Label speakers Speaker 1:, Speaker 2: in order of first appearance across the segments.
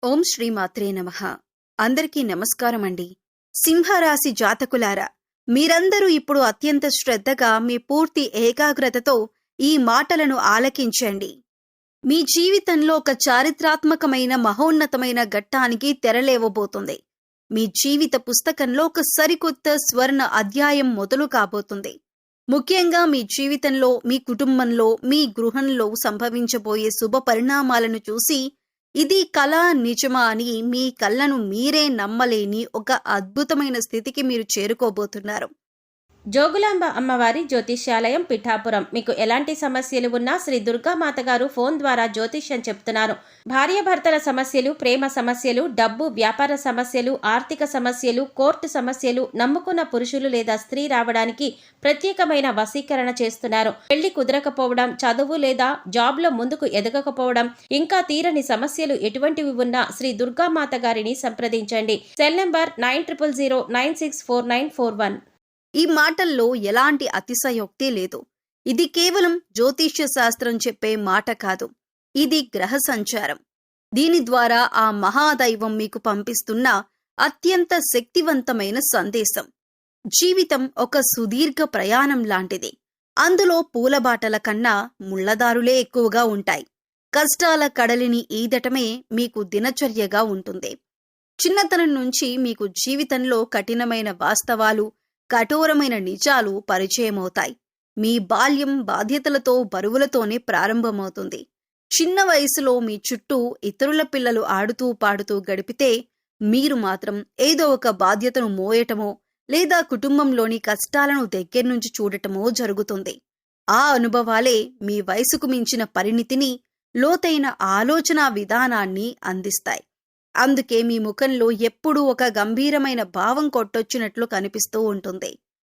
Speaker 1: ఓం శ్రీ మాత్రే నమః. అందరికీ నమస్కారం అండి. సింహరాశి జాతకులారా, మీరందరూ ఇప్పుడు అత్యంత శ్రద్ధగా మీ పూర్తి ఏకాగ్రతతో ఈ మాటలను ఆలకించండి. మీ జీవితంలో ఒక చారిత్రాత్మకమైన మహోన్నతమైన ఘట్టానికి తెరలేవబోతుంది. మీ జీవిత పుస్తకంలో ఒక సరికొత్త స్వర్ణ అధ్యాయం మొదలు కాబోతుంది. ముఖ్యంగా మీ జీవితంలో, మీ కుటుంబంలో, మీ గృహంలో సంభవించబోయే శుభ పరిణామాలను చూసి ఇది కళ నిజమా అని మీ కళ్ళను మీరే నమ్మలేని ఒక అద్భుతమైన స్థితికి మీరు చేరుకోబోతున్నారు.
Speaker 2: జోగులాంబ అమ్మవారి జ్యోతిష్యాలయం పిఠాపురం. మీకు ఎలాంటి సమస్యలు ఉన్నా శ్రీ దుర్గామాత గారు ఫోన్ ద్వారా జ్యోతిష్యం చెప్తున్నారు. భార్యాభర్తల సమస్యలు, ప్రేమ సమస్యలు, డబ్బు, వ్యాపార సమస్యలు, ఆర్థిక సమస్యలు, కోర్టు సమస్యలు, నమ్ముకున్న పురుషులు లేదా స్త్రీ రావడానికి ప్రత్యేకమైన వశీకరణ చేస్తున్నారు. పెళ్లి కుదరకపోవడం, చదువు లేదా జాబ్లో ముందుకు ఎదగకపోవడం, ఇంకా తీరని సమస్యలు ఎటువంటివి ఉన్నా శ్రీ దుర్గామాత గారిని సంప్రదించండి. Cell number 9000964941.
Speaker 1: ఈ మాటల్లో ఎలాంటి అతిశయోక్తి లేదు. ఇది కేవలం జ్యోతిష్య శాస్త్రం చెప్పే మాట కాదు. ఇది గ్రహ సంచారం. దీని ద్వారా ఆ మహాదైవం మీకు పంపిస్తున్న అత్యంత శక్తివంతమైన సందేశం. జీవితం ఒక సుదీర్ఘ ప్రయాణం లాంటిది. అందులో పూలబాటల కన్నా ముళ్లదారులే ఎక్కువగా ఉంటాయి. కష్టాల కడలిని ఈదటమే మీకు దినచర్యగా ఉంటుంది. చిన్నతనం నుంచి మీకు జీవితంలో కఠినమైన వాస్తవాలు, కఠోరమైన నిజాలు పరిచయమవుతాయి. మీ బాల్యం బాధ్యతలతో, బరువులతోనే ప్రారంభమవుతుంది. చిన్న వయసులో మీ చుట్టూ ఇతరుల పిల్లలు ఆడుతూ పాడుతూ గడిపితే మీరు మాత్రం ఏదో ఒక బాధ్యతను మోయటమో లేదా కుటుంబంలోని కష్టాలను దగ్గర్నుంచి చూడటమో జరుగుతుంది. ఆ అనుభవాలే మీ వయసుకు మించిన పరిణితిని, లోతైన ఆలోచనా విధానాన్ని అందిస్తాయి. అందుకే మీ ముఖంలో ఎప్పుడూ ఒక గంభీరమైన భావం కొట్టొచ్చినట్లు కనిపిస్తూ ఉంటుంది.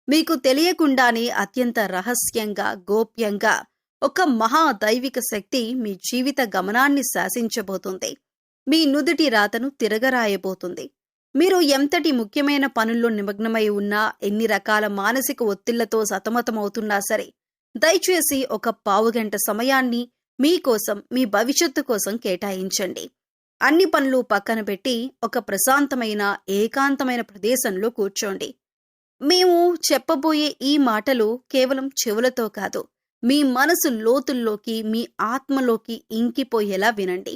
Speaker 1: మీకు తెలియకుండానే అత్యంత రహస్యంగా, గోప్యంగా ఒక మహా దైవిక శక్తి మీ జీవిత గమనాన్ని శాసించబోతుంది. మీ నుదుటి రాతను తిరగరాయబోతుంది. మీరు ఎంతటి ముఖ్యమైన పనుల్లో నిమగ్నమై ఉన్నా, ఎన్ని రకాల మానసిక ఒత్తిళ్లతో సతమతమవుతున్నా సరే, దయచేసి ఒక పావుగంట సమయాన్ని మీకోసం, మీ భవిష్యత్తు కోసం కేటాయించండి. అన్ని పనులు పక్కన పెట్టి ఒక ప్రశాంతమైన, ఏకాంతమైన ప్రదేశంలో కూర్చోండి. మేము చెప్పబోయే ఈ మాటలు కేవలం చెవులతో కాదు, మీ మనసు లోతుల్లోకి, మీ ఆత్మలోకి ఇంకిపోయేలా వినండి.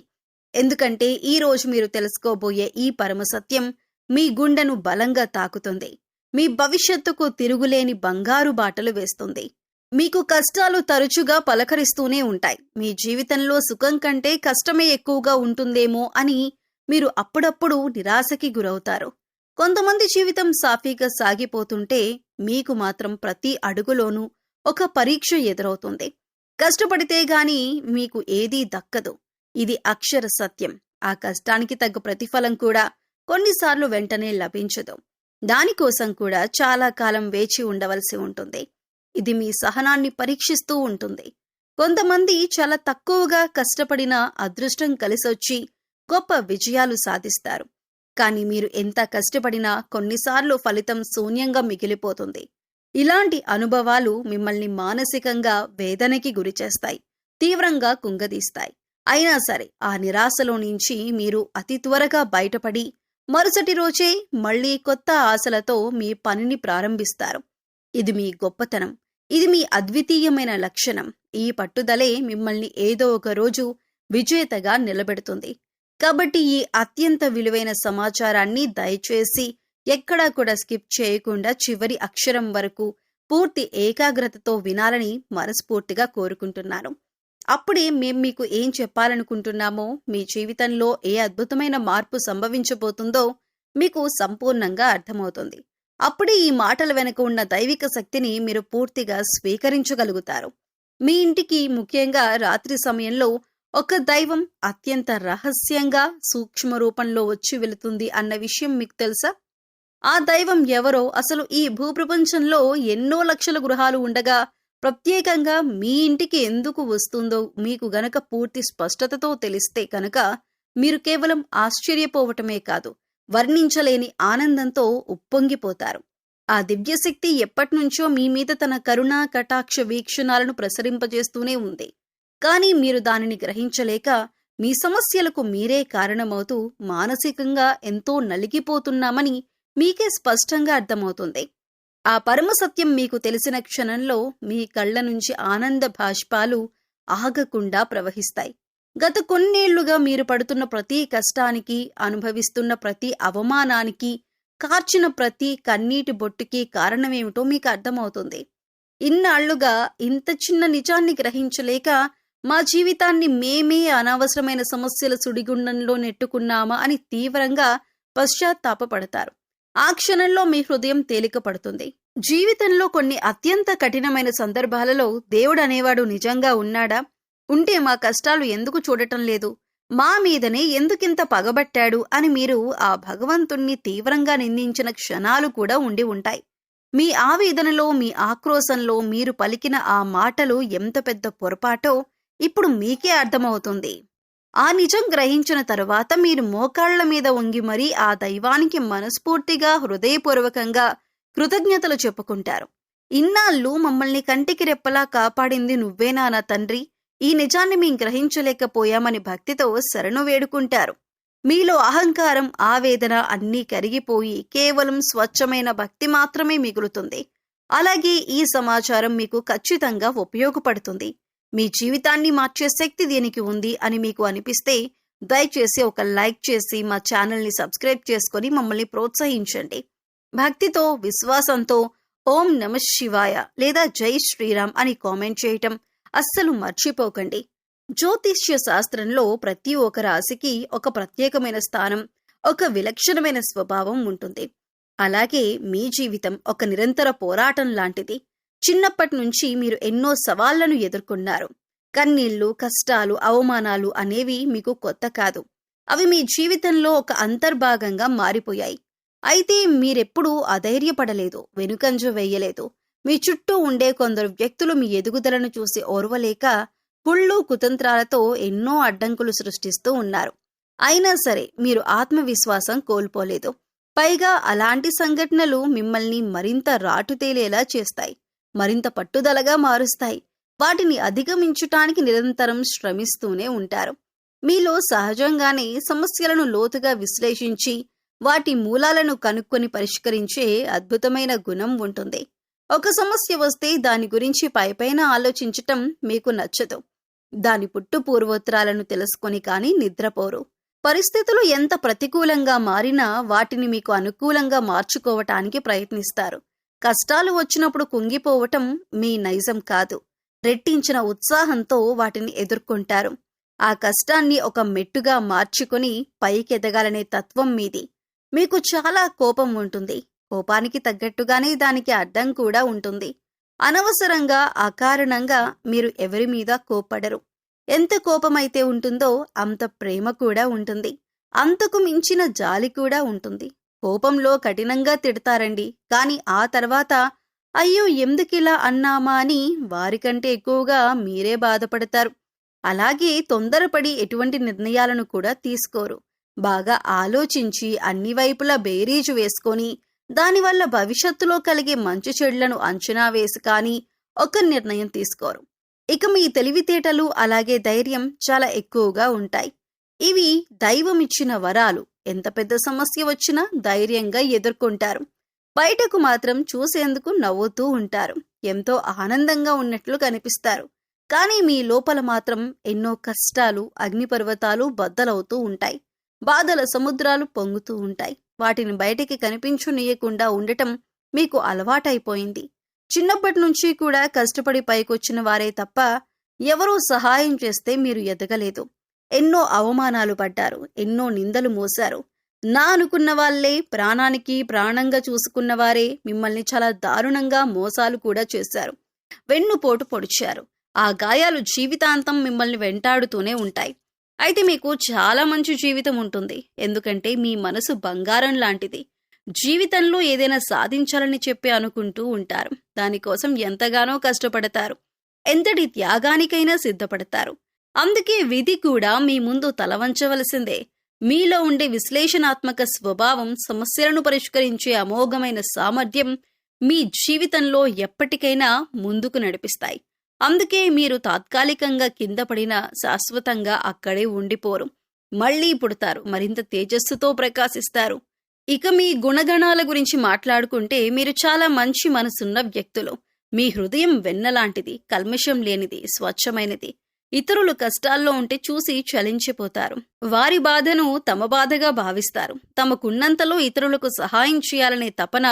Speaker 1: ఎందుకంటే ఈ రోజు మీరు తెలుసుకోబోయే ఈ పరమసత్యం మీ గుండెను బలంగా తాకుతుంది. మీ భవిష్యత్తుకు తిరుగులేని బంగారు బాటలు వేస్తుంది. మీకు కష్టాలు తరచుగా పలకరిస్తూనే ఉంటాయి. మీ జీవితంలో సుఖం కంటే కష్టమే ఎక్కువగా ఉంటుందేమో అని మీరు అప్పుడప్పుడు నిరాశకి గురవుతారు. కొంతమంది జీవితం సాఫీగా సాగిపోతుంటే మీకు మాత్రం ప్రతి అడుగులోనూ ఒక పరీక్ష ఎదురవుతుంది. కష్టపడితే గాని మీకు ఏదీ దక్కదు. ఇది అక్షర సత్యం. ఆ కష్టానికి తగ్గ ప్రతిఫలం కూడా కొన్నిసార్లు వెంటనే లభించదు. దానికోసం కూడా చాలా కాలం వేచి ఉండవలసి ఉంటుంది. ఇది మీ సహనాన్ని పరీక్షిస్తూ ఉంటుంది. కొంతమంది చాలా తక్కువగా కష్టపడినా అదృష్టం కలిసొచ్చి గొప్ప విజయాలు సాధిస్తారు. కానీ మీరు ఎంత కష్టపడినా కొన్నిసార్లు ఫలితం శూన్యంగా మిగిలిపోతుంది. ఇలాంటి అనుభవాలు మిమ్మల్ని మానసికంగా వేదనకి గురిచేస్తాయి, తీవ్రంగా కుంగదీస్తాయి. అయినా సరే ఆ నిరాశలో నుంచి మీరు అతి త్వరగా బయటపడి మరుసటి రోజే మళ్లీ కొత్త ఆశలతో మీ పనిని ప్రారంభిస్తారు. ఇది మీ గొప్పతనం. ఇది మీ అద్వితీయమైన లక్షణం. ఈ పట్టుదలే మిమ్మల్ని ఏదో ఒక రోజు విజేతగా నిలబెడుతుంది. కాబట్టి ఈ అత్యంత విలువైన సమాచారాన్ని దయచేసి ఎక్కడా కూడా స్కిప్ చేయకుండా చివరి అక్షరం వరకు పూర్తి ఏకాగ్రతతో వినాలని మనస్ఫూర్తిగా కోరుకుంటున్నాను. అప్పుడే మేం మీకు ఏం చెప్పాలనుకుంటున్నామో, మీ జీవితంలో ఏ అద్భుతమైన మార్పు సంభవించబోతుందో మీకు సంపూర్ణంగా అర్థమవుతుంది. అప్పుడే ఈ మాటల వెనుక ఉన్న దైవిక శక్తిని మీరు పూర్తిగా స్వీకరించగలుగుతారు. మీ ఇంటికి ముఖ్యంగా రాత్రి సమయంలో ఒక దైవం అత్యంత రహస్యంగా, సూక్ష్మ రూపంలో వచ్చి వెళుతుంది అన్న విషయం మీకు తెలుసా? ఆ దైవం ఎవరో, అసలు ఈ భూప్రపంచంలో ఎన్నో లక్షల గృహాలు ఉండగా ప్రత్యేకంగా మీ ఇంటికి ఎందుకు వస్తుందో మీకు గనక పూర్తి స్పష్టతతో తెలిస్తే కనుక మీరు కేవలం ఆశ్చర్యపోవటమే కాదు, వర్ణించలేని ఆనందంతో ఉప్పొంగిపోతారు. ఆ దివ్యశక్తి ఎప్పటినుంచో మీ మీద తన కరుణా కటాక్ష వీక్షణాలను ప్రసరింపజేస్తూనే ఉంది. కానీ మీరు దానిని గ్రహించలేక మీ సమస్యలకు మీరే కారణమవుతూ మానసికంగా ఎంతో నలిగిపోతున్నామని మీకే స్పష్టంగా అర్థమవుతుంది. ఆ పరమసత్యం మీకు తెలిసిన క్షణంలో మీ కళ్ళ నుంచి ఆనంద బాష్పాలు ఆగకుండా ప్రవహిస్తాయి. గత కొన్నేళ్లుగా మీరు పడుతున్న ప్రతి కష్టానికి, అనుభవిస్తున్న ప్రతి అవమానానికి, కార్చిన ప్రతి కన్నీటి బొట్టుకి కారణమేమిటో మీకు అర్థమవుతుంది. ఇన్నాళ్లుగా ఇంత చిన్న నిజాన్ని గ్రహించలేక మా జీవితాన్ని మేమే అనవసరమైన సమస్యల సుడిగుండంలో నెట్టుకున్నామా అని తీవ్రంగా పశ్చాత్తాపపడతారు. ఆ క్షణంలో మీ హృదయం తేలిక పడుతుంది. జీవితంలో కొన్ని అత్యంత కఠినమైన సందర్భాలలో దేవుడు అనేవాడు నిజంగా ఉన్నాడా? ఉంటే మా కష్టాలు ఎందుకు చూడటం లేదు? మా మీదనే ఎందుకింత పగబట్టాడు అని మీరు ఆ భగవంతుణ్ణి తీవ్రంగా నిందించిన క్షణాలు కూడా ఉండి ఉంటాయి. మీ ఆవేదనలో, మీ ఆక్రోశంలో మీరు పలికిన ఆ మాటలు ఎంత పెద్ద పొరపాటో ఇప్పుడు మీకే అర్థమవుతుంది. ఆ నిజం గ్రహించిన తరువాత మీరు మోకాళ్ల మీద వంగి మరీ ఆ దైవానికి మనస్ఫూర్తిగా, హృదయపూర్వకంగా కృతజ్ఞతలు చెప్పుకుంటారు. ఇన్నాళ్ళు మమ్మల్ని కంటికి రెప్పలా కాపాడింది నువ్వేనా నా తండ్రి? ఈ నిజాన్ని మేం గ్రహించలేకపోయామని భక్తితో శరణు వేడుకుంటారు. మీలో అహంకారం, ఆవేదన అన్నీ కరిగిపోయి కేవలం స్వచ్ఛమైన భక్తి మాత్రమే మిగులుతుంది. అలాగే ఈ సమాచారం మీకు ఖచ్చితంగా ఉపయోగపడుతుంది. మీ జీవితాన్ని మార్చే శక్తి దీనికి ఉంది అని మీకు అనిపిస్తే దయచేసి ఒక లైక్ చేసి మా ఛానల్ని సబ్స్క్రైబ్ చేసుకొని మమ్మల్ని ప్రోత్సహించండి. భక్తితో, విశ్వాసంతో ఓం నమః శివాయ లేదా జై శ్రీరామ్ అని కామెంట్ చేయటం అస్సలు మర్చిపోకండి. జ్యోతిష్య శాస్త్రంలో ప్రతి ఒక్క రాశికి ఒక ప్రత్యేకమైన స్థానం, ఒక విలక్షణమైన స్వభావం ఉంటుంది. అలాగే మీ జీవితం ఒక నిరంతర పోరాటం లాంటిది. చిన్నప్పటి నుంచి మీరు ఎన్నో సవాళ్లను ఎదుర్కొన్నారు. కన్నీళ్లు, కష్టాలు, అవమానాలు అనేవి మీకు కొత్త కాదు. అవి మీ జీవితంలో ఒక అంతర్భాగంగా మారిపోయాయి. అయితే మీరెప్పుడూ అధైర్యపడలేదు, వెనుకంజ వేయలేదు. మీ చుట్టూ ఉండే కొందరు వ్యక్తులు మీ ఎదుగుదలను చూసి ఓర్వలేక కుళ్ళు, కుతంత్రాలతో ఎన్నో అడ్డంకులు సృష్టిస్తూ ఉన్నారు. అయినా సరే మీరు ఆత్మవిశ్వాసం కోల్పోలేదు. పైగా అలాంటి సంఘటనలు మిమ్మల్ని మరింత రాటుతేలేలా చేస్తాయి, మరింత పట్టుదలగా మారుస్తాయి. వాటిని అధిగమించటానికి నిరంతరం శ్రమిస్తూనే ఉంటారు. మీలో సహజంగానే సమస్యలను లోతుగా విశ్లేషించి వాటి మూలాలను కనుక్కొని పరిష్కరించే అద్భుతమైన గుణం ఉంటుంది. ఒక సమస్య వస్తే దాని గురించి పైపైన ఆలోచించటం మీకు నచ్చదు. దాని పుట్టు పూర్వోత్తరాలను తెలుసుకొని కానీ నిద్రపోరు. పరిస్థితులు ఎంత ప్రతికూలంగా మారినా వాటిని మీకు అనుకూలంగా మార్చుకోవటానికి ప్రయత్నిస్తారు. కష్టాలు వచ్చినప్పుడు కుంగిపోవటం మీ నైజం కాదు. రెట్టించిన ఉత్సాహంతో వాటిని ఎదుర్కొంటారు. ఆ కష్టాన్ని ఒక మెట్టుగా మార్చుకొని పైకెదగాలనే తత్వం మీది. మీకు చాలా కోపం ఉంటుంది. కోపానికి తగ్గట్టుగానే దానికి అడ్డం కూడా ఉంటుంది. అనవసరంగా, అకారణంగా మీరు ఎవరి మీద కోప్పడరు. ఎంత కోపమైతే ఉంటుందో అంత ప్రేమ కూడా ఉంటుంది. అంతకు మించిన జాలి కూడా ఉంటుంది. కోపంలో కఠినంగా తిడతారండి, కానీ ఆ తర్వాత అయ్యో ఎందుకిలా అన్నామా అని వారికంటే ఎక్కువగా మీరే బాధపడతారు. అలాగే తొందరపడి ఎటువంటి నిర్ణయాలను కూడా తీసుకోరు. బాగా ఆలోచించి అన్ని వైపులా బేరీజు వేసుకొని దానివల్ల భవిష్యత్తులో కలిగే మంచి చెడులను అంచనా వేసి కానీ ఒక నిర్ణయం తీసుకోరు. ఇక మీ తెలివితేటలు అలాగే ధైర్యం చాలా ఎక్కువగా ఉంటాయి. ఇవి దైవమిచ్చిన వరాలు. ఎంత పెద్ద సమస్య వచ్చినా ధైర్యంగా ఎదుర్కొంటారు. బయటకు మాత్రం చూసేందుకు నవ్వుతూ ఉంటారు. ఎంతో ఆనందంగా ఉన్నట్లు కనిపిస్తారు. కానీ మీ లోపల మాత్రం ఎన్నో కష్టాలు, అగ్నిపర్వతాలు బద్దలవుతూ ఉంటాయి. బాధల సముద్రాలు పొంగుతూ ఉంటాయి. వాటిని బయటికి కనిపించనీయకుండా ఉండటం మీకు అలవాటైపోయింది. చిన్నప్పటి నుంచి కూడా కష్టపడి పైకొచ్చిన వారే తప్ప ఎవరూ సహాయం చేస్తే మీరు ఎదగలేదు. ఎన్నో అవమానాలు పడ్డారు, ఎన్నో నిందలు మోశారు. నా అనుకున్న వాళ్లే, ప్రాణానికి ప్రాణంగా చూసుకున్న వారే మిమ్మల్ని చాలా దారుణంగా మోసాలు కూడా చేశారు. వెన్నుపోటు పొడిచారు. ఆ గాయాలు జీవితాంతం మిమ్మల్ని వెంటాడుతూనే ఉంటాయి. అయితే మీకు చాలా మంచి జీవితం ఉంటుంది. ఎందుకంటే మీ మనసు బంగారం లాంటిది. జీవితంలో ఏదైనా సాధించాలని చెప్పి అనుకుంటూ ఉంటారు. దానికోసం ఎంతగానో కష్టపడతారు. ఎంతటి త్యాగానికైనా సిద్ధపడతారు. అందుకే విధి కూడా మీ ముందు తలవంచవలసిందే. మీలో ఉండే విశ్లేషణాత్మక స్వభావం, సమస్యలను పరిష్కరించే అమోఘమైన సామర్థ్యం మీ జీవితంలో ఎప్పటికైనా ముందుకు నడిపిస్తాయి. అందుకే మీరు తాత్కాలికంగా కింద పడినా శాశ్వతంగా అక్కడే ఉండిపోరు. మళ్ళీ పుడతారు, మరింత తేజస్సుతో ప్రకాశిస్తారు. ఇక మీ గుణగణాల గురించి మాట్లాడుకుంటే మీరు చాలా మంచి మనసున్న వ్యక్తులు. మీ హృదయం వెన్నలాంటిది, కల్మషం లేనిది, స్వచ్ఛమైనది. ఇతరులు కష్టాల్లో ఉంటే చూసి చలించిపోతారు. వారి బాధను తమ బాధగా భావిస్తారు. తమకున్నంతలో ఇతరులకు సహాయం చేయాలనే తపన,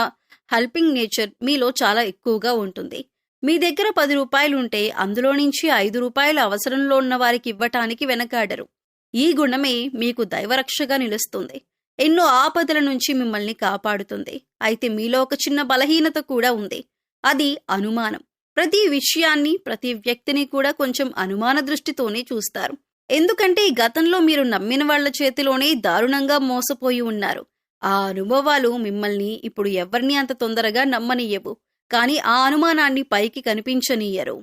Speaker 1: హెల్పింగ్ నేచర్ మీలో చాలా ఎక్కువగా ఉంటుంది. మీ దగ్గర 10 రూపాయలుంటే అందులో నుంచి 5 రూపాయలు అవసరంలో ఉన్న వారికి ఇవ్వటానికి వెనకాడరు. ఈ గుణమే మీకు దైవరక్షగా నిలుస్తుంది. ఎన్నో ఆపదల నుంచి మిమ్మల్ని కాపాడుతుంది. అయితే మీలో ఒక చిన్న బలహీనత కూడా ఉంది. అది అనుమానం. ప్రతి విషయాన్ని, ప్రతి వ్యక్తిని కూడా కొంచెం అనుమాన దృష్టితోనే చూస్తారు. ఎందుకంటే గతంలో మీరు నమ్మిన వాళ్ల చేతిలోనే దారుణంగా మోసపోయి ఉన్నారు. ఆ అనుభవాలు మిమ్మల్ని ఇప్పుడు ఎవరిని అంత తొందరగా నమ్మనియ్యవు. కానీ ఆ అనుమానాన్ని పైకి కనిపించనీయరు.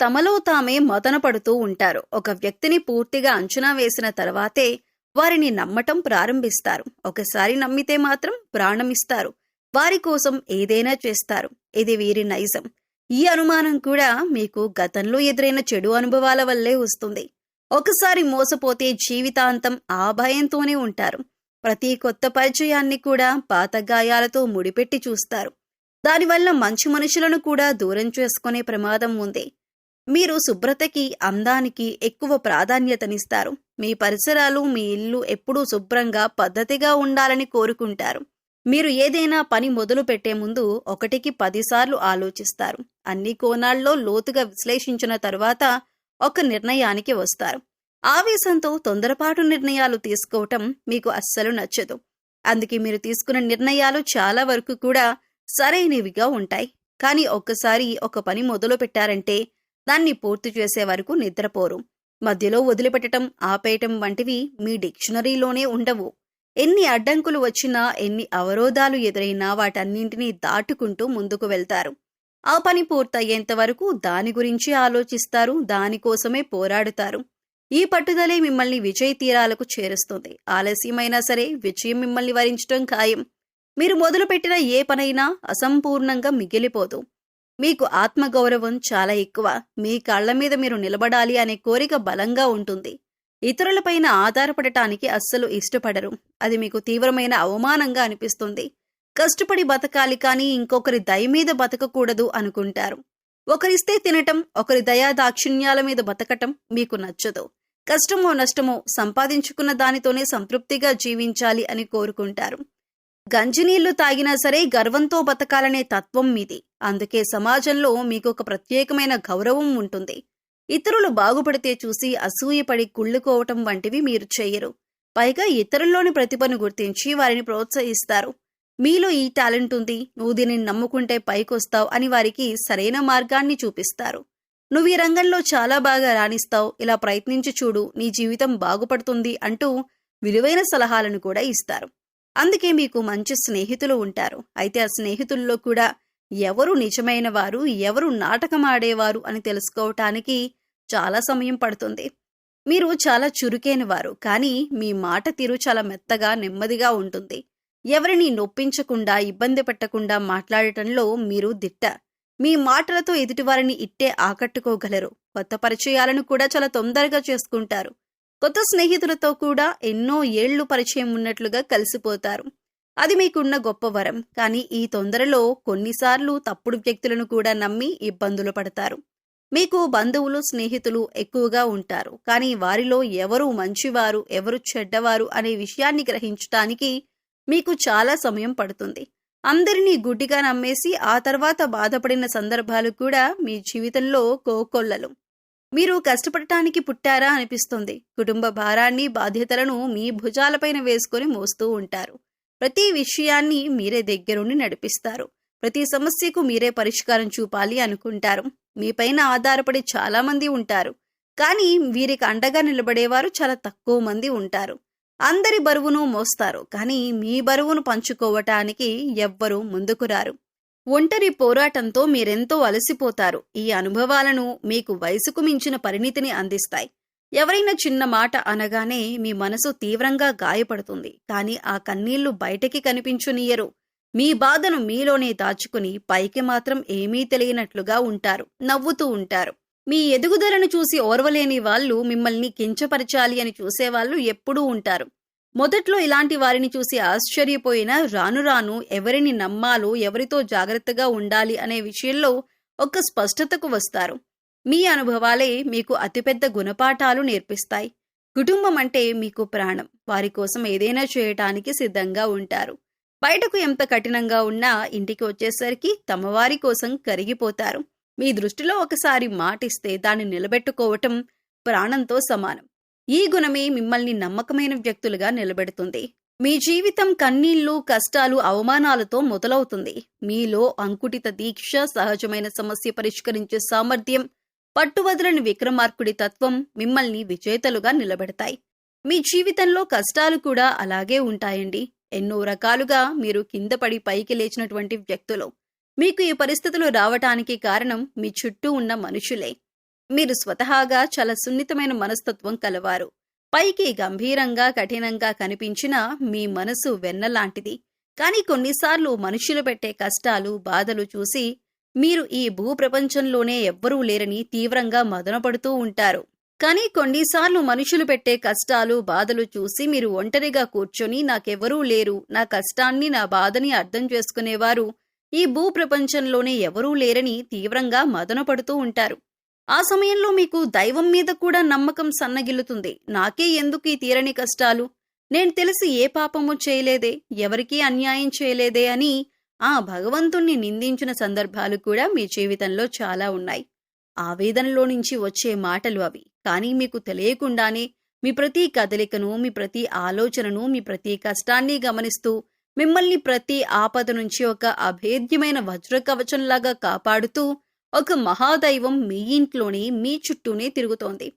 Speaker 1: తమలో తామే మదనపడుతూ ఉంటారు. ఒక వ్యక్తిని పూర్తిగా అంచనా వేసిన తర్వాతే వారిని నమ్మటం ప్రారంభిస్తారు. ఒకసారి నమ్మితే మాత్రం ప్రాణమిస్తారు. వారి కోసం ఏదైనా చేస్తారు. ఇది వీరి నైజం. ఈ అనుమానం కూడా మీకు గతంలో ఎదురైన చెడు అనుభవాల వల్లే వస్తుంది. ఒకసారి మోసపోతే జీవితాంతం ఆ భయంతోనే ఉంటారు. ప్రతి కొత్త పరిచయాన్ని కూడా పాత గాయాలతో ముడిపెట్టి చూస్తారు. దానివల్ల మంచి మనుషులను కూడా దూరం చేసుకునే ప్రమాదం ఉంది. మీరు శుభ్రతకి, అందానికి ఎక్కువ ప్రాధాన్యతనిస్తారు. మీ పరిసరాలు, మీ ఇల్లు ఎప్పుడూ శుభ్రంగా, పద్ధతిగా ఉండాలని కోరుకుంటారు. మీరు ఏదైనా పని మొదలు పెట్టే ముందు 1కి 10 సార్లు ఆలోచిస్తారు. అన్ని కోణాల్లో లోతుగా విశ్లేషించిన తరువాత ఒక నిర్ణయానికి వస్తారు. ఆవేశంతో తొందరపాటు నిర్ణయాలు తీసుకోవటం మీకు అస్సలు నచ్చదు. అందుకే మీరు తీసుకున్న నిర్ణయాలు చాలా వరకు కూడా సరైనవిగా ఉంటాయి. కానీ ఒక్కసారి ఒక పని మొదలు పెట్టారంటే దాన్ని పూర్తి చేసే వరకు నిద్రపోరు. మధ్యలో వదిలిపెట్టడం, ఆపేయటం వంటివి మీ డిక్షనరీలోనే ఉండవు. ఎన్ని అడ్డంకులు వచ్చినా, ఎన్ని అవరోధాలు ఎదురైనా వాటన్నింటినీ దాటుకుంటూ ముందుకు వెళ్తారు. ఆ పని పూర్తయ్యేంత వరకు దాని గురించి ఆలోచిస్తారు. దానికోసమే పోరాడుతారు. ఈ పట్టుదలే మిమ్మల్ని విజయ తీరాలకు చేరుస్తుంది. ఆలస్యమైనా సరే విజయం మిమ్మల్ని వరించడం ఖాయం. మీరు మొదలుపెట్టిన ఏ పనైనా అసంపూర్ణంగా మిగిలిపోదు. మీకు ఆత్మగౌరవం చాలా ఎక్కువ. మీ కాళ్ల మీద మీరు నిలబడాలి అనే కోరిక బలంగా ఉంటుంది. ఇతరులపైన ఆధారపడటానికి అస్సలు ఇష్టపడరు. అది మీకు తీవ్రమైన అవమానంగా అనిపిస్తుంది. కష్టపడి బతకాలి కానీ ఇంకొకరి దయ మీద బతకకూడదు అనుకుంటారు. ఒకరిస్తే తినటం, ఒకరి దయా దాక్షిణ్యాల మీద బతకటం మీకు నచ్చదు. కష్టమో నష్టమో సంపాదించుకున్న దానితోనే సంతృప్తిగా జీవించాలి అని కోరుకుంటారు. గంజినీళ్లు తాగినా సరే గర్వంతో బతకాలనే తత్వం మీది. అందుకే సమాజంలో మీకు ఒక ప్రత్యేకమైన గౌరవం ఉంటుంది. ఇతరులు బాగుపడితే చూసి అసూయపడి కుళ్ళుకోవటం వంటివి మీరు చెయ్యరు. పైగా ఇతరుల్లోని ప్రతిభను గుర్తించి వారిని ప్రోత్సహిస్తారు. మీలో ఈ టాలెంట్ ఉంది, నువ్వు దీనిని నమ్ముకుంటే పైకొస్తావు అని వారికి సరైన మార్గాన్ని చూపిస్తారు. నువ్వు ఈ రంగంలో చాలా బాగా రాణిస్తావు, ఇలా ప్రయత్నించి చూడు, నీ జీవితం బాగుపడుతుంది అంటూ విలువైన సలహాలను కూడా ఇస్తారు. అందుకే మీకు మంచి స్నేహితులు ఉంటారు. అయితే ఆ స్నేహితుల్లో కూడా ఎవరు నిజమైన వారు, ఎవరు నాటకమాడేవారు అని తెలుసుకోవటానికి చాలా సమయం పడుతుంది. మీరు చాలా చురుకైన వారు, కానీ మీ మాట తీరు చాలా మెత్తగా, నెమ్మదిగా ఉంటుంది. ఎవరిని నొప్పించకుండా, ఇబ్బంది పెట్టకుండా మాట్లాడటంలో మీరు దిట్ట. మీ మాటలతో ఎదుటివారిని ఇట్టే ఆకట్టుకోగలరు. కొత్త పరిచయాలను కూడా చాలా తొందరగా చేసుకుంటారు. కొత్త స్నేహితులతో కూడా ఎన్నో ఏళ్లు పరిచయం ఉన్నట్లుగా కలిసిపోతారు. అది మీకున్న గొప్ప వరం. కానీ ఈ తొందరలో కొన్నిసార్లు తప్పుడు వ్యక్తులను కూడా నమ్మి ఇబ్బందులు పడతారు. మీకు బంధువులు, స్నేహితులు ఎక్కువగా ఉంటారు. కానీ వారిలో ఎవరు మంచివారు, ఎవరు చెడ్డవారు అనే విషయాన్ని గ్రహించటానికి మీకు చాలా సమయం పడుతుంది. అందరినీ గుడ్డిగా నమ్మేసి ఆ తర్వాత బాధపడిన సందర్భాలు కూడా మీ జీవితంలో కోకొల్లలు. మీరు కష్టపడటానికి పుట్టారా అనిపిస్తుంది. కుటుంబ భారాన్ని, బాధ్యతలను మీ భుజాలపైన వేసుకొని మోస్తూ ఉంటారు. ప్రతి విషయాన్ని మీరే దగ్గరుండి నడిపిస్తారు. ప్రతి సమస్యకు మీరే పరిష్కారం చూపాలి అనుకుంటారు. మీపైన ఆధారపడి చాలా మంది ఉంటారు. కానీ వీరికి అండగా నిలబడేవారు చాలా తక్కువ మంది ఉంటారు. అందరి బరువును మోస్తారు, కానీ మీ బరువును పంచుకోవటానికి ఎవ్వరూ ముందుకు రారు. ఒంటరి పోరాటంతో మీరెంతో అలసిపోతారు. ఈ అనుభవాలను మీకు వయసుకు మించిన పరిణితిని అందిస్తాయి. ఎవరైనా చిన్న మాట అనగానే మీ మనసు తీవ్రంగా గాయపడుతుంది. కానీ ఆ కన్నీళ్లు బయటకి కనిపించనీయరు. మీ బాధను మీలోనే దాచుకుని పైకి మాత్రం ఏమీ తెలియనట్లుగా ఉంటారు, నవ్వుతూ ఉంటారు. మీ ఎదుగుదలను చూసి ఓర్వలేని వాళ్ళు మిమ్మల్ని కించపరచాలి అని చూసేవాళ్ళు ఎప్పుడూ ఉంటారు. మొదట్లో ఇలాంటి వారిని చూసి ఆశ్చర్యపోయినా రాను రాను ఎవరిని నమ్మాలో, ఎవరితో జాగ్రత్తగా ఉండాలి అనే విషయంలో ఒక స్పష్టతకు వస్తారు. మీ అనుభవాలే మీకు అతిపెద్ద గుణపాఠాలు నేర్పిస్తాయి. కుటుంబం అంటే మీకు ప్రాణం. వారి కోసం ఏదైనా చేయటానికి సిద్ధంగా ఉంటారు. బయటకు ఎంత కఠినంగా ఉన్నా ఇంటికి వచ్చేసరికి తమవారి కోసం కరిగిపోతారు. మీ దృష్టిలో ఒకసారి మాటిస్తే దాన్ని నిలబెట్టుకోవటం ప్రాణంతో సమానం. ఈ గుణమే మిమ్మల్ని నమ్మకమైన వ్యక్తులుగా నిలబెడుతుంది. మీ జీవితం కన్నీళ్లు, కష్టాలు, అవమానాలతో మొదలవుతుంది. మీలో అంకుటిత దీక్ష, సహజమైన సమస్య పరిష్కరించే సామర్థ్యం, పట్టువదలని విక్రమార్కుడి తత్వం మిమ్మల్ని విజేతలుగా నిలబెడతాయి. మీ జీవితంలో కష్టాలు కూడా అలాగే ఉంటాయండి. ఎన్నో రకాలుగా మీరు కింద పడి పైకి లేచినటువంటి వ్యక్తులు. మీకు ఈ పరిస్థితులు రావటానికి కారణం మీ చుట్టూ ఉన్న మనుషులే. మీరు స్వతహాగా చాలా సున్నితమైన మనస్తత్వం కలవారు. పైకి గంభీరంగా, కఠినంగా కనిపించినా మీ మనసు వెన్నలాంటిది. కానీ కొన్నిసార్లు మనుషులు పెట్టే కష్టాలు, బాధలు చూసి మీరు ఈ భూప్రపంచంలోనే ఎవ్వరూ లేరని తీవ్రంగా మదనపడుతూ ఉంటారు. కానీ కొన్నిసార్లు మనుషులు పెట్టే కష్టాలు, బాధలు చూసి మీరు ఒంటరిగా కూర్చొని నాకెవరూ లేరు, నా కష్టాన్ని, నా బాధని అర్థం చేసుకునేవారు ఈ భూప్రపంచంలోనే ఎవరూ లేరని తీవ్రంగా మదనపడుతూ ఉంటారు. ఆ సమయంలో మీకు దైవం మీద కూడా నమ్మకం సన్నగిల్లుతుంది. నాకే ఎందుకు ఈ తీరని కష్టాలు? నేను తెలిసి ఏ పాపము చేయలేదే, ఎవరికీ అన్యాయం చేయలేదే అని ఆ భగవంతుణ్ణి నిందించిన సందర్భాలు కూడా మీ జీవితంలో చాలా ఉన్నాయి. ఆవేదనలో నుంచి వచ్చే మాటలు అవి. కానీ మీకు తెలియకుండానే మీ ప్రతి కదలికను, మీ ప్రతి ఆలోచనను, మీ ప్రతి కష్టాన్ని గమనిస్తూ మిమ్మల్ని ప్రతి ఆపద నుంచి ఒక అభేద్యమైన వజ్రకవచంలాగా కాపాడుతూ ఒక మహాదైవం మీ ఇంట్లోనే, మీ చుట్టూనే తిరుగుతోంది.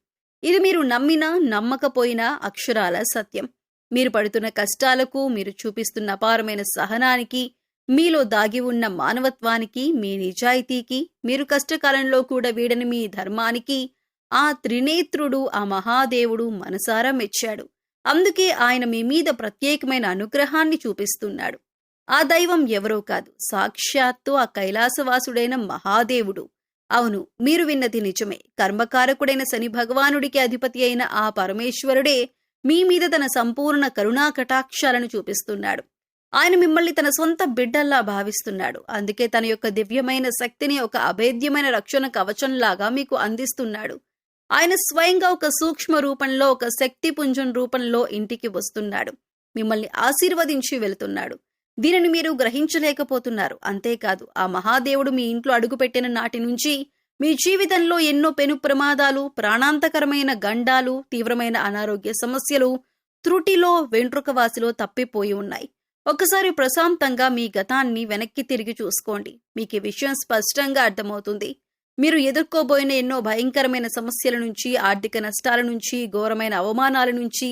Speaker 1: ఇది మీరు నమ్మినా నమ్మకపోయినా అక్షరాల సత్యం. మీరు పడుతున్న కష్టాలకు, మీరు చూపిస్తున్న అపారమైన సహనానికి, మీలో దాగి ఉన్న మానవత్వానికి, మీ నిజాయితీకి, మీరు కష్టకాలంలో కూడా వీడని మీ ధర్మానికి ఆ త్రినేత్రుడు, ఆ మహాదేవుడు మనసారా మెచ్చాడు. అందుకే ఆయన మీ మీద ప్రత్యేకమైన అనుగ్రహాన్ని చూపిస్తున్నాడు. ఆ దైవం ఎవరో కాదు, సాక్షాత్తు ఆ కైలాసవాసుడైన మహాదేవుడు. అవును, మీరు విన్నది నిజమే. కర్మకారకుడైన శని భగవానుడికి అధిపతి అయిన ఆ పరమేశ్వరుడే మీ మీద తన సంపూర్ణ కరుణా కటాక్షాలను చూపిస్తున్నాడు. ఆయన మిమ్మల్ని తన సొంత బిడ్డల్లా భావిస్తున్నాడు. అందుకే తన యొక్క దివ్యమైన శక్తిని ఒక అభేద్యమైన రక్షణ కవచంలాగా మీకు అందిస్తున్నాడు. ఆయన స్వయంగా ఒక సూక్ష్మ రూపంలో, ఒక శక్తి పుంజం రూపంలో ఇంటికి వస్తున్నాడు. మిమ్మల్ని ఆశీర్వదించి వెళుతున్నాడు. దీనిని మీరు గ్రహించలేకపోతున్నారు. అంతేకాదు, ఆ మహాదేవుడు మీ ఇంట్లో అడుగుపెట్టిన నాటి నుంచి మీ జీవితంలో ఎన్నో పెను ప్రమాదాలు, ప్రాణాంతకరమైన గండాలు, తీవ్రమైన అనారోగ్య సమస్యలు త్రుటిలో, వెంట్రుకవాసిలో తప్పిపోయి ఉన్నాయి. ఒకసారి ప్రశాంతంగా మీ గతాన్ని వెనక్కి తిరిగి చూసుకోండి. మీకు ఈ విషయం స్పష్టంగా అర్థమవుతుంది. మీరు ఎదుర్కోబోయిన ఎన్నో భయంకరమైన సమస్యల నుంచి, ఆర్థిక నష్టాల నుంచి, ఘోరమైన అవమానాల నుంచి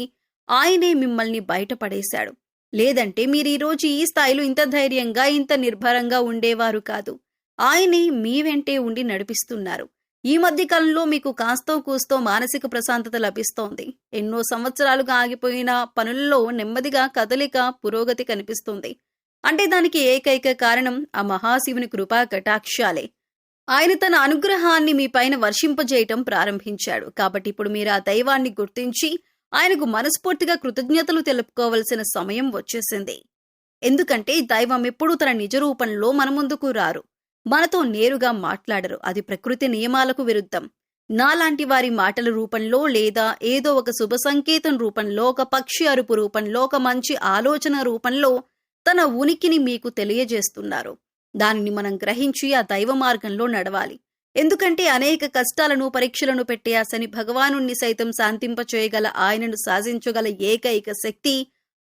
Speaker 1: ఆయనే మిమ్మల్ని బయటపడేశాడు. లేదంటే మీరు ఈరోజు ఈ స్థాయిలో ఇంత ధైర్యంగా, ఇంత నిర్భరంగా ఉండేవారు కాదు. ఆయనే మీ వెంటే ఉండి నడిపిస్తున్నారు. ఈ మధ్య కాలంలో మీకు కాస్తో కూస్తో మానసిక ప్రశాంతత లభిస్తోంది. ఎన్నో సంవత్సరాలుగా ఆగిపోయిన పనుల్లో నెమ్మదిగా కదలిక, పురోగతి కనిపిస్తుంది. అంటే దానికి ఏకైక కారణం ఆ మహాశివుని కృపా కటాక్షాలే. ఆయన తన అనుగ్రహాన్ని మీ పైన వర్షింపజేయటం ప్రారంభించాడు. కాబట్టి ఇప్పుడు మీరు ఆ దైవాన్ని గుర్తించి ఆయనకు మనస్ఫూర్తిగా కృతజ్ఞతలు తెలుపుకోవలసిన సమయం వచ్చేసింది. ఎందుకంటే దైవం ఎప్పుడూ తన నిజ రూపంలో మన ముందుకు రారు, మనతో నేరుగా మాట్లాడరు. అది ప్రకృతి నియమాలకు విరుద్ధం. నాలాంటి వారి మాటల రూపంలో, లేదా ఏదో ఒక శుభ సంకేతం రూపంలో, ఒక పక్షి అరుపు రూపంలో, ఒక మంచి ఆలోచన రూపంలో తన ఉనికిని మీకు తెలియజేస్తున్నారు. దానిని మనం గ్రహించి ఆ దైవ మార్గంలో నడవాలి. ఎందుకంటే అనేక కష్టాలను, పరీక్షలను పెట్టే ఆ శని భగవానుణ్ణి సైతం శాంతింపచేయగల, ఆయనను శాసించగల ఏకైక శక్తి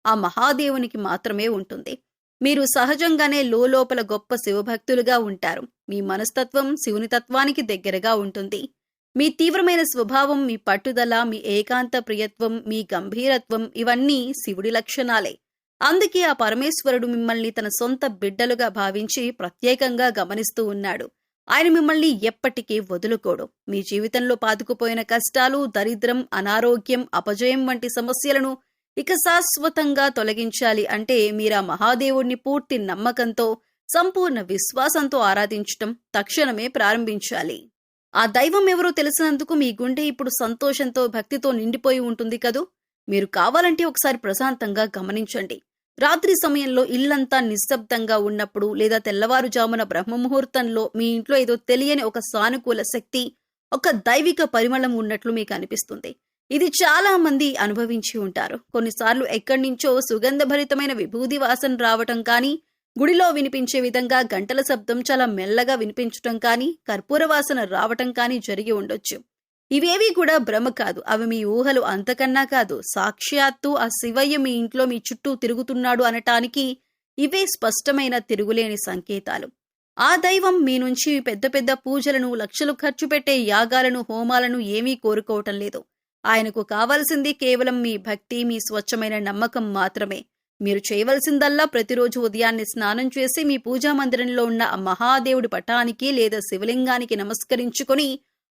Speaker 1: ఆ మహాదేవునికి మాత్రమే ఉంటుంది. మీరు సహజంగానే లోపల గొప్ప శివభక్తులుగా ఉంటారు. మీ మనస్తత్వం శివుని తత్వానికి దగ్గరగా ఉంటుంది. మీ తీవ్రమైన స్వభావం, మీ పట్టుదల, మీ ఏకాంత ప్రియత్వం, మీ గంభీరత్వం ఇవన్నీ శివుడి లక్షణాలే. అందుకే ఆ పరమేశ్వరుడు మిమ్మల్ని తన సొంత బిడ్డలుగా భావించి ప్రత్యేకంగా గమనిస్తూ ఉన్నాడు. ఆయన మిమ్మల్ని ఎప్పటికీ వదులుకోడు. మీ జీవితంలో పాతుకుపోయిన కష్టాలు, దరిద్రం, అనారోగ్యం, అపజయం వంటి సమస్యలను ఇక శాశ్వతంగా తొలగించాలి అంటే మీరు ఆ మహాదేవుడిని పూర్తి నమ్మకంతో సంపూర్ణ విశ్వాసంతో ఆరాధించటం తక్షణమే ప్రారంభించాలి. ఆ దైవం ఎవరో తెలిసినందుకు మీ గుండె ఇప్పుడు సంతోషంతో భక్తితో నిండిపోయి ఉంటుంది కదూ. మీరు కావాలంటే ఒకసారి ప్రశాంతంగా గమనించండి. రాత్రి సమయంలో ఇల్లంతా నిశ్శబ్దంగా ఉన్నప్పుడు లేదా తెల్లవారుజామున బ్రహ్మముహూర్తంలో మీ ఇంట్లో ఏదో తెలియని ఒక సానుకూల శక్తి, ఒక దైవిక పరిమళం ఉన్నట్లు మీకు అనిపిస్తుంది. ఇది చాలా మంది అనుభవించి ఉంటారు. కొన్నిసార్లు ఎక్కడి నుంచో సుగంధభరితమైన విభూది వాసన రావటం కానీ, గుడిలో వినిపించే విధంగా గంటల శబ్దం చాలా మెల్లగా వినిపించటం కానీ, కర్పూర వాసన రావటం కానీ జరిగి ఉండొచ్చు. ఇవేవీ కూడా భ్రమ కాదు. అవి మీ ఊహలు అంతకన్నా కాదు. సాక్షాత్తు ఆ శివయ్య మీ ఇంట్లో మీ చుట్టూ తిరుగుతున్నాడు అనటానికి ఇవే స్పష్టమైన తిరుగులేని సంకేతాలు. ఆ దైవం మీ నుంచి పెద్ద పెద్ద పూజలను, లక్షలు ఖర్చు పెట్టే యాగాలను, హోమాలను ఏమీ కోరుకోవటం లేదు. ఆయనకు కావలసింది కేవలం మీ భక్తి, మీ స్వచ్ఛమైన నమ్మకం మాత్రమే. మీరు చేయవలసిందల్లా ప్రతిరోజు ఉదయాన్నే స్నానం చేసి మీ పూజా మందిరంలో ఉన్న ఆ మహాదేవుడి పటానికి లేదా శివలింగానికి నమస్కరించుకొని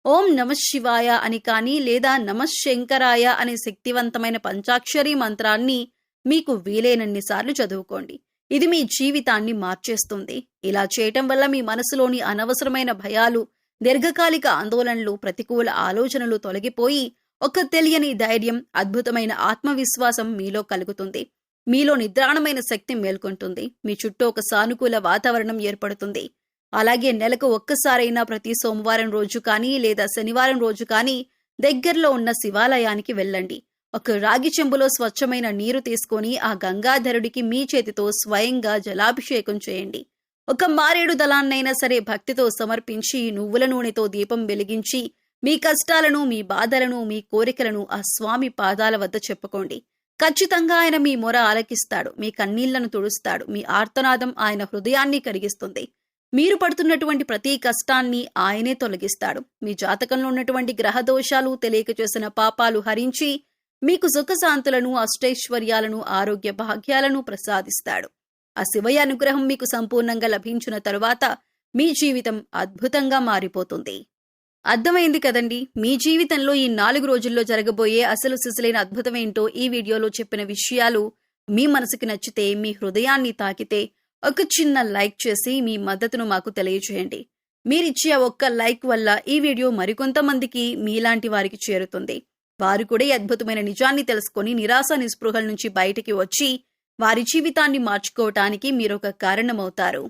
Speaker 1: ఓం నమఃశివాయ అని కానీ లేదా నమఃశంకరాయ అనే శక్తివంతమైన పంచాక్షరీ మంత్రాన్ని మీకు వీలైనన్నిసార్లు చదువుకోండి. ఇది మీ జీవితాన్ని మార్చేస్తుంది. ఇలా చేయటం వల్ల మీ మనసులోని అనవసరమైన భయాలు, దీర్ఘకాలిక ఆందోళనలు, ప్రతికూల ఆలోచనలు తొలగిపోయి ఒక తెలియని ధైర్యం, అద్భుతమైన ఆత్మవిశ్వాసం మీలో కలుగుతుంది. మీలో నిద్రాణమైన శక్తి మేల్కొంటుంది. మీ చుట్టూ ఒక సానుకూల వాతావరణం ఏర్పడుతుంది. అలాగే నెలకు ఒక్కసారైనా ప్రతి సోమవారం రోజు కానీ లేదా శనివారం రోజు కానీ దగ్గరలో ఉన్న శివాలయానికి వెళ్ళండి. ఒక రాగి చెంబులో స్వచ్ఛమైన నీరు తీసుకొని ఆ గంగాధరుడికి మీ చేతితో స్వయంగా జలాభిషేకం చేయండి. ఒక మారేడు దళాన్నైనా సరే భక్తితో సమర్పించి నువ్వుల నూనెతో దీపం వెలిగించి మీ కష్టాలను, మీ బాధలను, మీ కోరికలను ఆ స్వామి పాదాల వద్ద చెప్పుకోండి. ఖచ్చితంగా ఆయన మీ మొర ఆలకిస్తాడు. మీ కన్నీళ్లను తుడుస్తాడు. మీ ఆర్తనాదం ఆయన హృదయాన్ని కరిగిస్తుంది. మీరు పడుతున్నటువంటి ప్రతి కష్టాన్ని ఆయనే తొలగిస్తాడు. మీ జాతకంలో ఉన్నటువంటి గ్రహదోషాలు, తెలియక చేసిన పాపాలు హరించి మీకు సుఖశాంతులను, అష్టైశ్వర్యాలను, ఆరోగ్య భాగ్యాలను ప్రసాదిస్తాడు. ఆ శివయ్య అనుగ్రహం మీకు సంపూర్ణంగా లభించిన తరువాత మీ జీవితం అద్భుతంగా మారిపోతుంది. అర్థమైంది కదండి. మీ జీవితంలో ఈ 4 రోజుల్లో జరగబోయే అసలు సిసలైన అద్భుతమేంటో ఈ వీడియోలో చెప్పిన విషయాలు మీ మనసుకి నచ్చితే, మీ హృదయాన్ని తాకితే ఒక చిన్న లైక్ చేసి మీ మద్దతును మాకు తెలియజేయండి. మీరిచ్చే ఒక్క లైక్ వల్ల ఈ వీడియో మరికొంతమందికి మీలాంటి వారికి చేరుతుంది. వారు కూడా ఈ అద్భుతమైన నిజాన్ని తెలుసుకొని నిరాశ నిస్పృహల నుంచి బయటికి వచ్చి వారి జీవితాన్ని మార్చుకోవటానికి మీరొక కారణమవుతారు.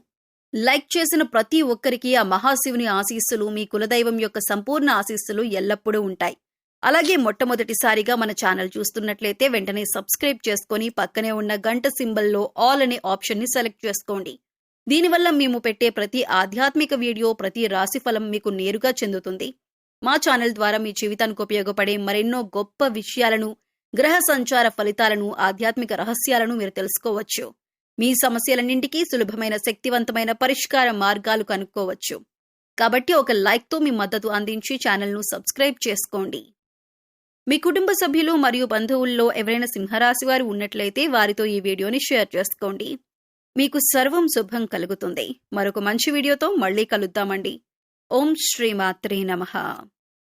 Speaker 1: లైక్ చేసిన ప్రతి ఒక్కరికి ఆ మహాశివుని ఆశీస్సులు, మీ కులదైవం యొక్క సంపూర్ణ ఆశీస్సులు ఎల్లప్పుడూ ఉంటాయి. అలాగే మొట్టమొదటిసారిగా మన ఛానల్ చూస్తున్నట్లయితే వెంటనే సబ్స్క్రైబ్ చేసుకొని పక్కనే ఉన్న గంట సింబల్లో ఆల్ అనే ఆప్షన్ని సెలెక్ట్ చేసుకోండి. దీనివల్ల మేము పెట్టే ప్రతి ఆధ్యాత్మిక వీడియో, ప్రతి రాశిఫలం మీకు నేరుగా చెందుతుంది. మా ఛానల్ ద్వారా మీ జీవితానికి ఉపయోగపడే మరెన్నో గొప్ప విషయాలను, గ్రహ సంచార ఫలితాలను, ఆధ్యాత్మిక రహస్యాలను మీరు తెలుసుకోవచ్చు. మీ సమస్యలన్నింటికీ సులభమైన, శక్తివంతమైన పరిష్కార మార్గాలు కనుక్కోవచ్చు. కాబట్టి ఒక లైక్తో మీ మద్దతు అందించి ఛానల్ను సబ్స్క్రైబ్ చేసుకోండి. మీ కుటుంబ సభ్యులు మరియు బంధువుల్లో ఎవరైనా సింహరాశి వారు ఉన్నట్లయితే వారితో ఈ వీడియోని షేర్ చేసుకోండి. మీకు సర్వం శుభం కలుగుతుంది. మరొక మంచి వీడియోతో మళ్ళీ కలుద్దామండి. ఓం శ్రీమాత్రే నమః.